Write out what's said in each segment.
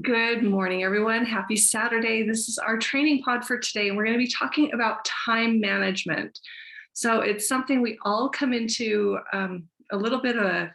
Good morning, everyone. Happy Saturday. This is our training pod for today, and we're going to be talking about time management. So it's something we all come into a little bit of a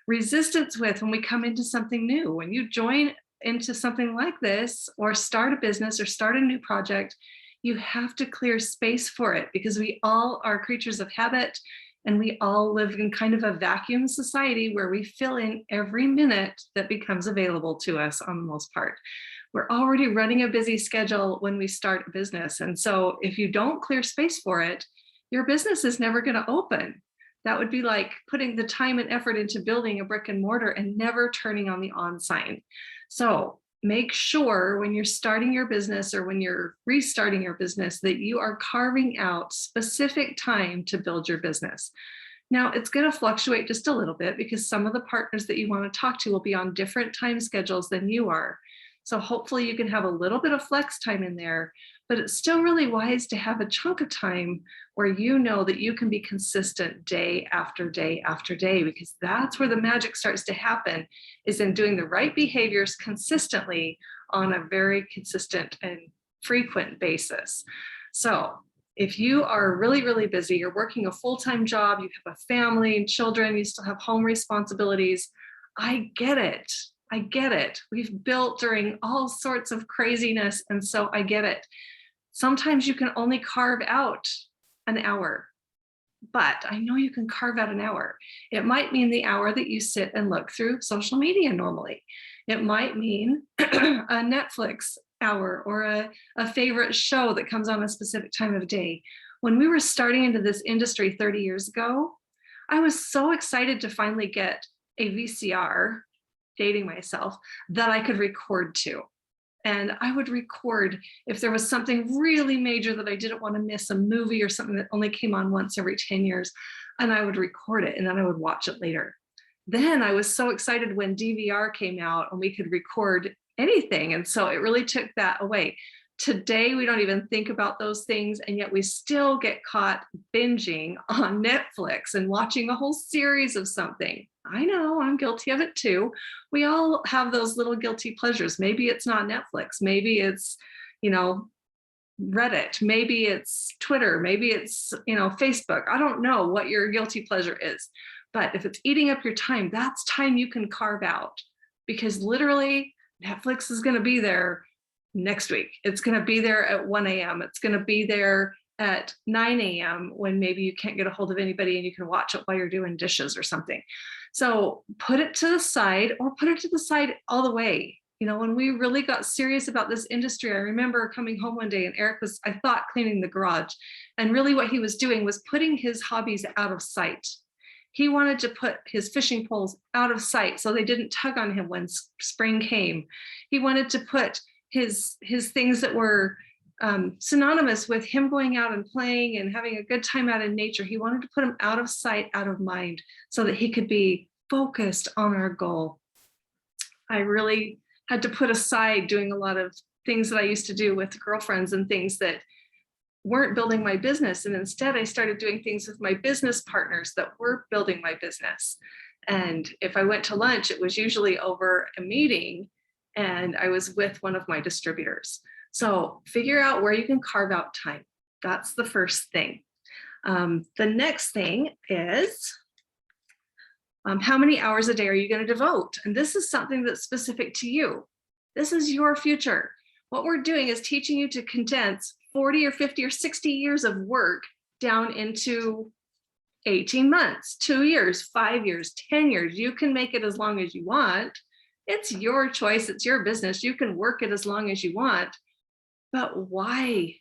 resistance with when we come into something new. When you join into something like this, or start a business or start a new project, you have to clear space for it because we all are creatures of habit. And we all live in kind of a vacuum society where we fill in every minute that becomes available to us on the most part. We're already running a busy schedule when we start a business. And so if you don't clear space for it, your business is never going to open. That would be like putting the time and effort into building a brick and mortar and never turning on the on sign. So make sure when you're starting your business or when you're restarting your business that you are carving out specific time to build your business. Now, it's going to fluctuate just a little bit because some of the partners that you want to talk to will be on different time schedules than you are. So hopefully you can have a little bit of flex time in there, but it's still really wise to have a chunk of time where you know that you can be consistent day after day after day, because that's where the magic starts to happen, is in doing the right behaviors consistently on a very consistent and frequent basis. So if you are really, really busy, you're working a full-time job, you have a family and children, you still have home responsibilities, I get it. I get it. We've built during all sorts of craziness, and so I get it. Sometimes you can only carve out an hour, but I know you can carve out an hour. It might mean the hour that you sit and look through social media normally. It might mean a Netflix hour or a favorite show that comes on a specific time of day. When we were starting into this industry 30 years ago, I was so excited to finally get a VCR, dating myself, that I could record to. And I would record if there was something really major that I didn't want to miss, a movie or something that only came on once every 10 years, and I would record it and then I would watch it later. Then I was so excited when DVR came out and we could record anything. And so it really took that away. Today, we don't even think about those things, and yet we still get caught binging on Netflix and watching a whole series of something. I know, I'm guilty of it too. We all have those little guilty pleasures. Maybe it's not Netflix. Maybe it's, Reddit. Maybe it's Twitter. Maybe it's, Facebook. I don't know what your guilty pleasure is. But if it's eating up your time, that's time you can carve out, because literally Netflix is going to be there next week. It's going to be there at 1 a.m. It's going to be there at 9 a.m. when maybe you can't get a hold of anybody and you can watch it while you're doing dishes or something. So put it to the side, or put it to the side all the way. When we really got serious about this industry, I remember coming home one day and Eric was, I thought, cleaning the garage. And really what he was doing was putting his hobbies out of sight. He wanted to put his fishing poles out of sight so they didn't tug on him when spring came. He wanted to put his things that were synonymous with him going out and playing and having a good time out in nature. He wanted to put them out of sight, out of mind, so that he could be focused on our goal. I really had to put aside doing a lot of things that I used to do with girlfriends and things that weren't building my business. And instead, I started doing things with my business partners that were building my business. And if I went to lunch, it was usually over a meeting, and I was with one of my distributors. So figure out where you can carve out time. That's the first thing. The next thing is, how many hours a day are you going to devote? And this is something that's specific to you. This is your future. What we're doing is teaching you to condense 40 or 50 or 60 years of work down into 18 months, 2 years, 5 years, 10 years. You can make it as long as you want. It's your choice. It's your business. You can work it as long as you want. But why?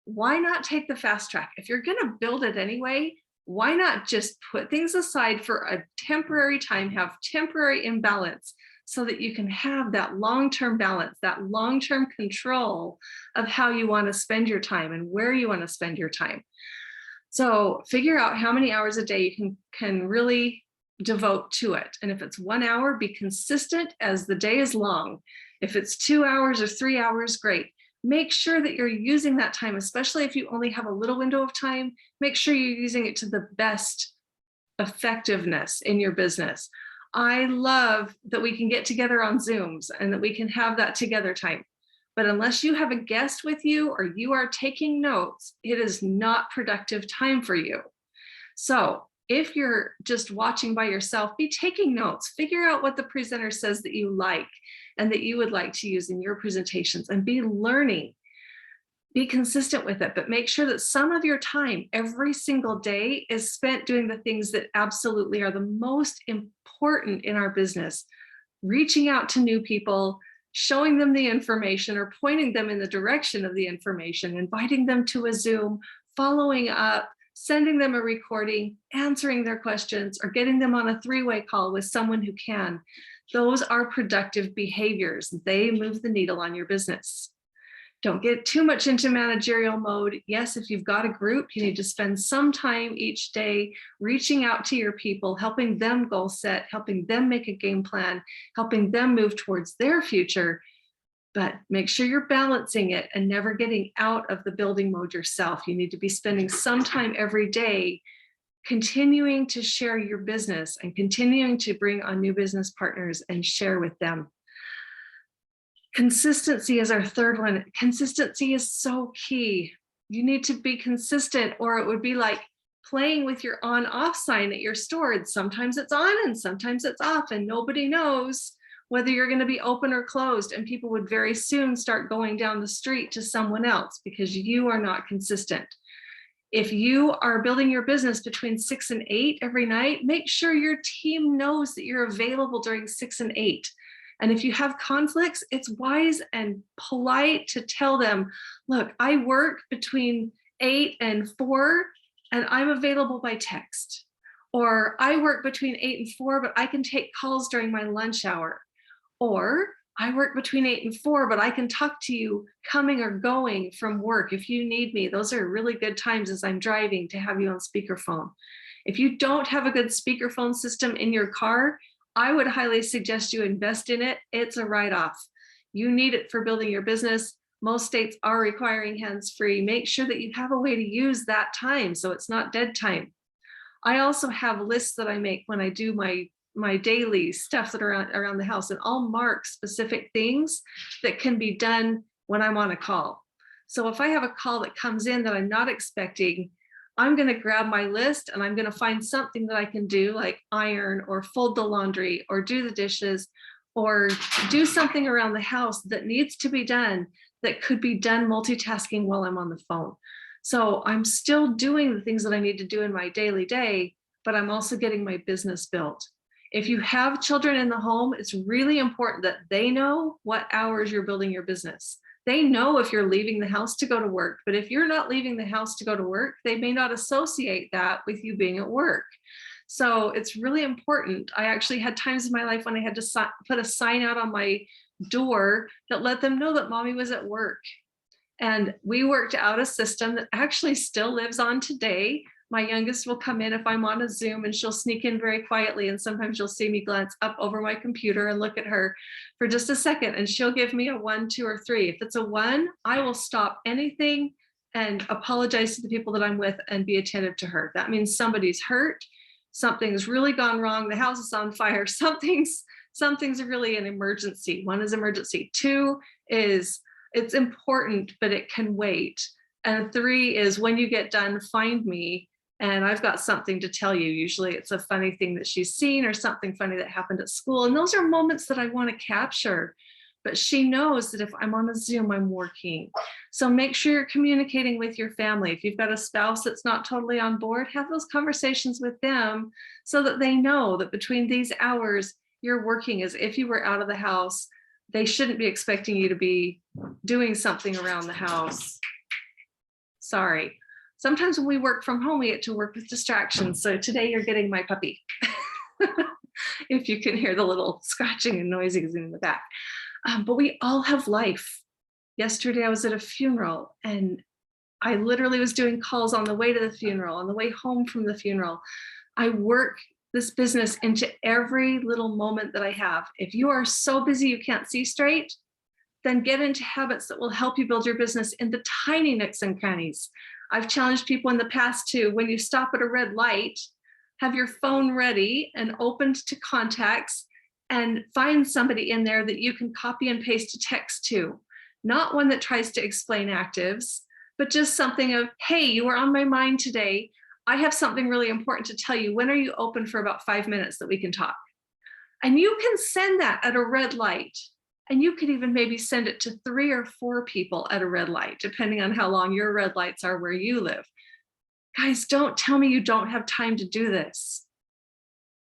Why not take the fast track? If you're going to build it anyway, why not just put things aside for a temporary time, have temporary imbalance, so that you can have that long-term balance, that long-term control of how you want to spend your time and where you want to spend your time. So figure out how many hours a day you can really devote to it. And if it's 1 hour, be consistent as the day is long. If it's 2 hours or 3 hours, great. Make sure that you're using that time, especially if you only have a little window of time. Make sure you're using it to the best effectiveness in your business. I love that we can get together on Zooms and that we can have that together time. But unless you have a guest with you or you are taking notes, it is not productive time for you. So if you're just watching by yourself, be taking notes, figure out what the presenter says that you like and that you would like to use in your presentations, and be learning. Be consistent with it, but make sure that some of your time every single day is spent doing the things that absolutely are the most important in our business. Reaching out to new people, showing them the information or pointing them in the direction of the information, inviting them to a Zoom, following up, sending them a recording, answering their questions, or getting them on a three-way call with someone who can. Those are productive behaviors. They move the needle on your business. Don't get too much into managerial mode. Yes, if you've got a group, you need to spend some time each day reaching out to your people, helping them goal set, helping them make a game plan, helping them move towards their future. But make sure you're balancing it and never getting out of the building mode yourself. You need to be spending some time every day continuing to share your business and continuing to bring on new business partners and share with them. Consistency is our third one. Consistency is so key. You need to be consistent, or it would be like playing with your on-off sign at your store. Sometimes it's on and sometimes it's off, and nobody knows whether you're going to be open or closed. And people would very soon start going down the street to someone else because you are not consistent. If you are building your business between 6 and 8 every night, make sure your team knows that you're available during 6 and 8. And if you have conflicts, it's wise and polite to tell them, look, I work between 8 and 4 and I'm available by text. Or I work between 8 and 4, but I can take calls during my lunch hour. Or I work between 8 and 4, but I can talk to you coming or going from work if you need me. Those are really good times as I'm driving to have you on speakerphone. If you don't have a good speakerphone system in your car, I would highly suggest you invest in it. It's a write-off. You need it for building your business. Most states are requiring hands-free. Make sure that you have a way to use that time so it's not dead time. I also have lists that I make when I do my daily stuff that are around the house, and I'll mark specific things that can be done when I'm on a call. So if I have a call that comes in that I'm not expecting, I'm going to grab my list and I'm going to find something that I can do, like iron or fold the laundry or do the dishes or do something around the house that needs to be done that could be done multitasking while I'm on the phone. So I'm still doing the things that I need to do in my daily day, but I'm also getting my business built. If you have children in the home, it's really important that they know what hours you're building your business. They know if you're leaving the house to go to work, but if you're not leaving the house to go to work, they may not associate that with you being at work. So it's really important. I actually had times in my life when I had to put a sign out on my door that let them know that mommy was at work. And we worked out a system that actually still lives on today. My youngest will come in if I'm on a Zoom and she'll sneak in very quietly. And sometimes you'll see me glance up over my computer and look at her for just a second. And she'll give me a 1, 2, or 3. If it's a 1, I will stop anything and apologize to the people that I'm with and be attentive to her. That means somebody's hurt. Something's really gone wrong. The house is on fire. Something's really an emergency. 1 is emergency. 2 is it's important, but it can wait. And 3 is when you get done, find me. And I've got something to tell you. Usually it's a funny thing that she's seen or something funny that happened at school. And those are moments that I want to capture. But she knows that if I'm on a Zoom, I'm working. So make sure you're communicating with your family. If you've got a spouse that's not totally on board, have those conversations with them so that they know that between these hours, you're working as if you were out of the house. They shouldn't be expecting you to be doing something around the house. Sorry. Sometimes when we work from home, we get to work with distractions. So today you're getting my puppy. If you can hear the little scratching and noising in the back. But we all have life. Yesterday I was at a funeral and I literally was doing calls on the way to the funeral, on the way home from the funeral. I work this business into every little moment that I have. If you are so busy you can't see straight, then get into habits that will help you build your business in the tiny nooks and crannies. I've challenged people in the past to, when you stop at a red light, have your phone ready and opened to contacts, and find somebody in there that you can copy and paste a text to. Not one that tries to explain actives, but just something of, hey, you were on my mind today. I have something really important to tell you. When are you open for about 5 minutes that we can talk? And you can send that at a red light. And you could even maybe send it to 3 or 4 people at a red light, depending on how long your red lights are where you live. Guys, don't tell me you don't have time to do this.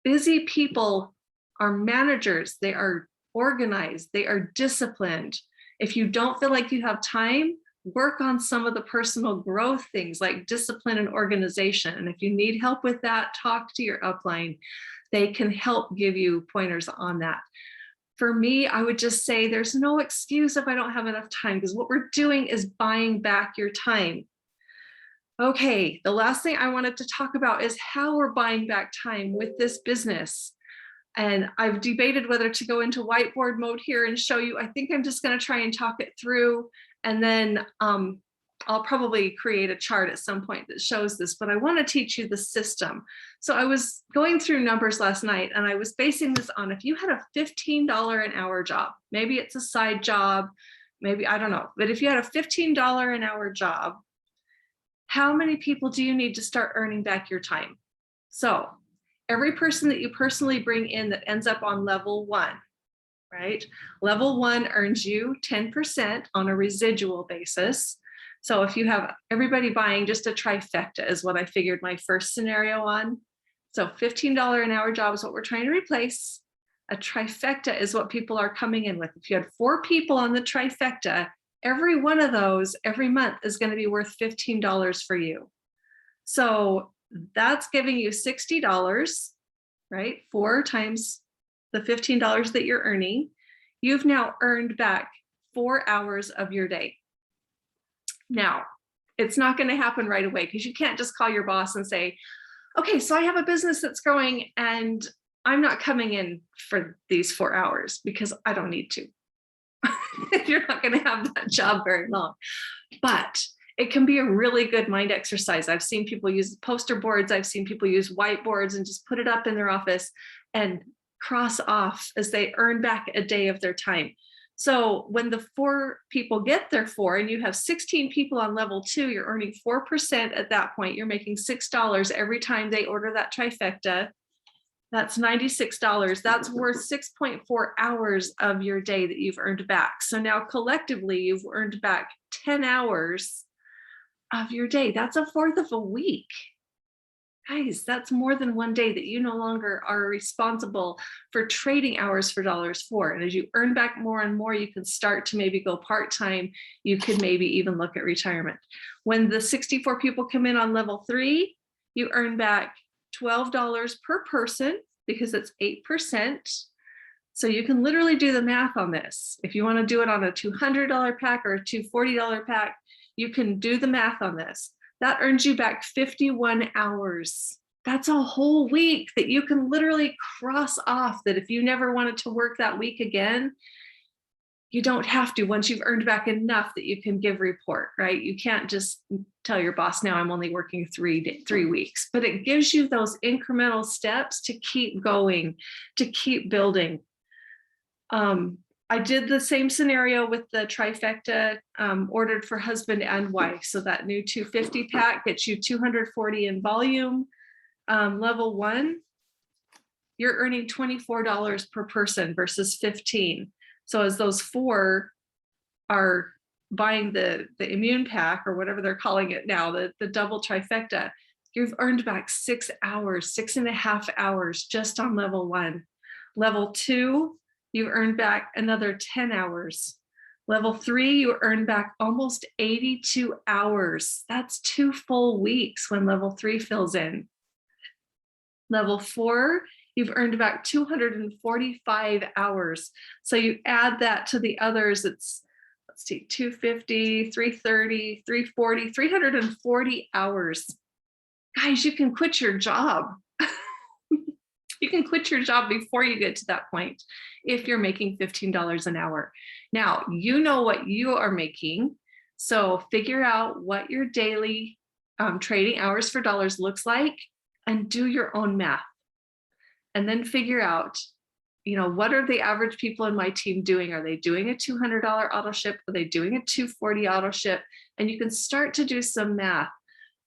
Busy people are managers. They are organized. They are disciplined. If you don't feel like you have time, work on some of the personal growth things like discipline and organization. And if you need help with that, talk to your upline. They can help give you pointers on that. For me, I would just say there's no excuse if I don't have enough time, because what we're doing is buying back your time. Okay, the last thing I wanted to talk about is how we're buying back time with this business. And I've debated whether to go into whiteboard mode here and show you. I think I'm just going to try and talk it through, and then I'll probably create a chart at some point that shows this, but I want to teach you the system. So I was going through numbers last night, and I was basing this on if you had a $15 an hour job, maybe it's a side job, maybe, I don't know, but if you had a $15 an hour job, how many people do you need to start earning back your time? So every person that you personally bring in that ends up on level 1, right? Level 1 earns you 10% on a residual basis. So if you have everybody buying just a trifecta is what I figured my first scenario on. So $15 an hour job is what we're trying to replace. A trifecta is what people are coming in with. If you had 4 people on the trifecta, every one of those every month is going to be worth $15 for you. So that's giving you $60, right? 4 times the $15 that you're earning. You've now earned back 4 hours of your day. Now, it's not going to happen right away, because you can't just call your boss and say, okay, so I have a business that's growing and I'm not coming in for these 4 hours because I don't need to. You're not going to have that job very long. But it can be a really good mind exercise. I've seen people use poster boards. I've seen people use whiteboards and just put it up in their office and cross off as they earn back a day of their time. So when the 4 people get their 4 and you have 16 people on level 2, you're earning 4% at that point. You're making $6 every time they order that trifecta. That's $96. That's worth 6.4 hours of your day that you've earned back. So now collectively, you've earned back 10 hours of your day. That's a fourth of a week. Guys, that's more than one day that you no longer are responsible for trading hours for dollars for. And as you earn back more and more, you can start to maybe go part-time. You could maybe even look at retirement. When the 64 people come in on level 3, you earn back $12 per person because it's 8%. So you can literally do the math on this. If you want to do it on a $200 pack or a $240 pack, you can do the math on this. That earns you back 51 hours. That's a whole week that you can literally cross off, that if you never wanted to work that week again, you don't have to once you've earned back enough that you can give report, right? You can't just tell your boss, now I'm only working 3 weeks, but it gives you those incremental steps to keep going, to keep building. I did the same scenario with the trifecta ordered for husband and wife. So that new 250 pack gets you 240 in volume. Level 1, you're earning $24 per person versus 15. So as those 4 are buying the immune pack or whatever they're calling it now, the double trifecta, you've earned back 6 hours, 6.5 hours just on level 1. Level 2, you earned back another 10 hours. Level 3, you earn back almost 82 hours. That's 2 full weeks when level 3 fills in. Level 4, you've earned back 245 hours. So you add that to the others, it's, let's see, 250, 330, 340, 340 hours. Guys, you can quit your job. You can quit your job before you get to that point if you're making $15 an hour. Now, you know what you are making, so figure out what your daily trading hours for dollars looks like. and do your own math. And then figure out, what are the average people in my team doing? Are they doing a $200 auto ship? Are they doing a $240 auto ship? And you can start to do some math.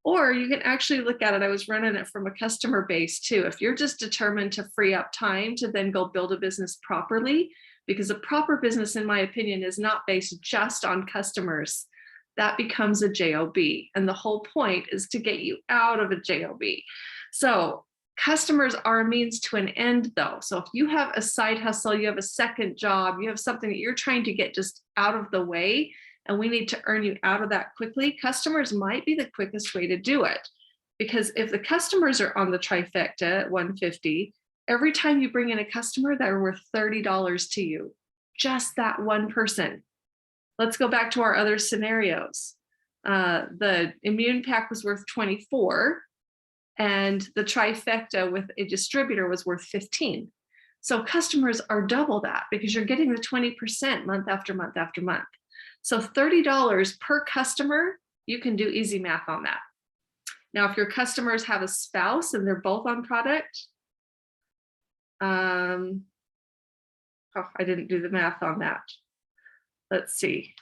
Or you can actually look at it. I was running it from a customer base too. If you're just determined to free up time to then go build a business properly, because a proper business, in my opinion, is not based just on customers, that becomes a JOB. And the whole point is to get you out of a JOB. So customers are a means to an end though. So if you have a side hustle, you have a second job, you have something that you're trying to get just out of the way, and we need to earn you out of that quickly, customers might be the quickest way to do it. Because if the customers are on the trifecta at 150, every time you bring in a customer, they're worth $30 to you, just that one person. Let's go back to our other scenarios. The immune pack was worth 24, and the trifecta with a distributor was worth 15. So customers are double that because you're getting the 20% month after month after month. So $30 per customer, you can do easy math on that. Now, if your customers have a spouse and they're both on product, I didn't do the math on that. Let's see.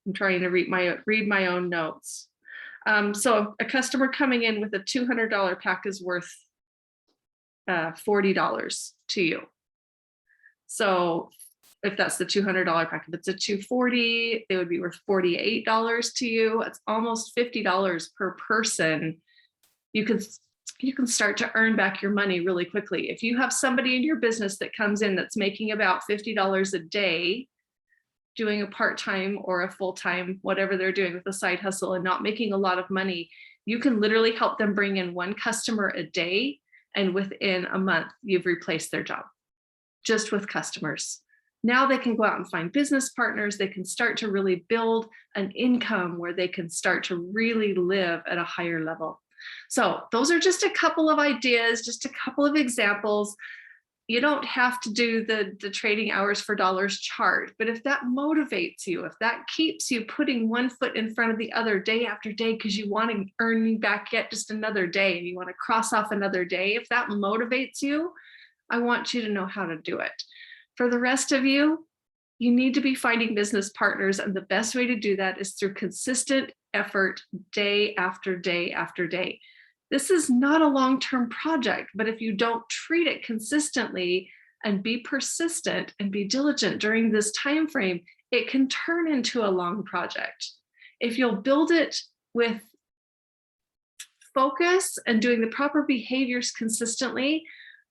I'm trying to read my own notes. So a customer coming in with a $200 pack is worth $40 to you. So if that's the $200 pack, if it's a $240, they would be worth $48 to you. It's almost $50 per person. You can start to earn back your money really quickly. If you have somebody in your business that comes in that's making about $50 a day, doing a part-time or a full-time, whatever they're doing with a side hustle and not making a lot of money, you can literally help them bring in one customer a day. And within a month, you've replaced their job just with customers. Now they can go out and find business partners. They can start to really build an income where they can start to really live at a higher level. So those are just a couple of ideas, just a couple of examples. You don't have to do the trading hours for dollars chart, but if that motivates you, if that keeps you putting one foot in front of the other day after day because you want to earn back yet just another day and you want to cross off another day, if that motivates you, I want you to know how to do it. For the rest of you, you need to be finding business partners, and the best way to do that is through consistent effort day after day after day. This is not a long-term project, but if you don't treat it consistently and be persistent and be diligent during this time frame, it can turn into a long project. If you'll build it with focus and doing the proper behaviors consistently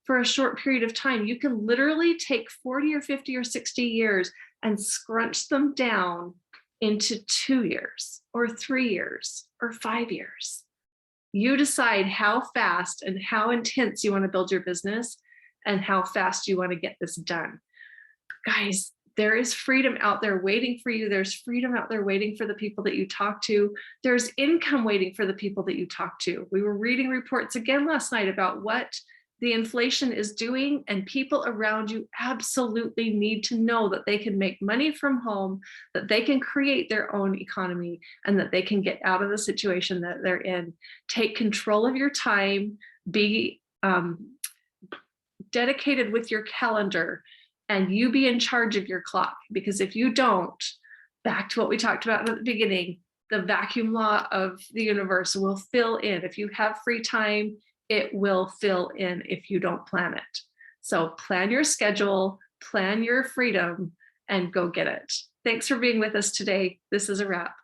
for a short period of time, you can literally take 40 or 50 or 60 years and scrunch them down into 2 years or 3 years or 5 years. You decide how fast and how intense you want to build your business and how fast you want to get this done. Guys, there is freedom out there waiting for you. There's freedom out there waiting for the people that you talk to. There's income waiting for the people that you talk to. We were reading reports again last night about what the inflation is doing, and people around you absolutely need to know that they can make money from home, that they can create their own economy, and that they can get out of the situation that they're in. Take control of your time, be dedicated with your calendar, and you be in charge of your clock. Because if you don't, back to what we talked about at the beginning, the vacuum law of the universe will fill in. If you have free time, it will fill in if you don't plan it. So plan your schedule, plan your freedom, and go get it. Thanks for being with us today. This is a wrap.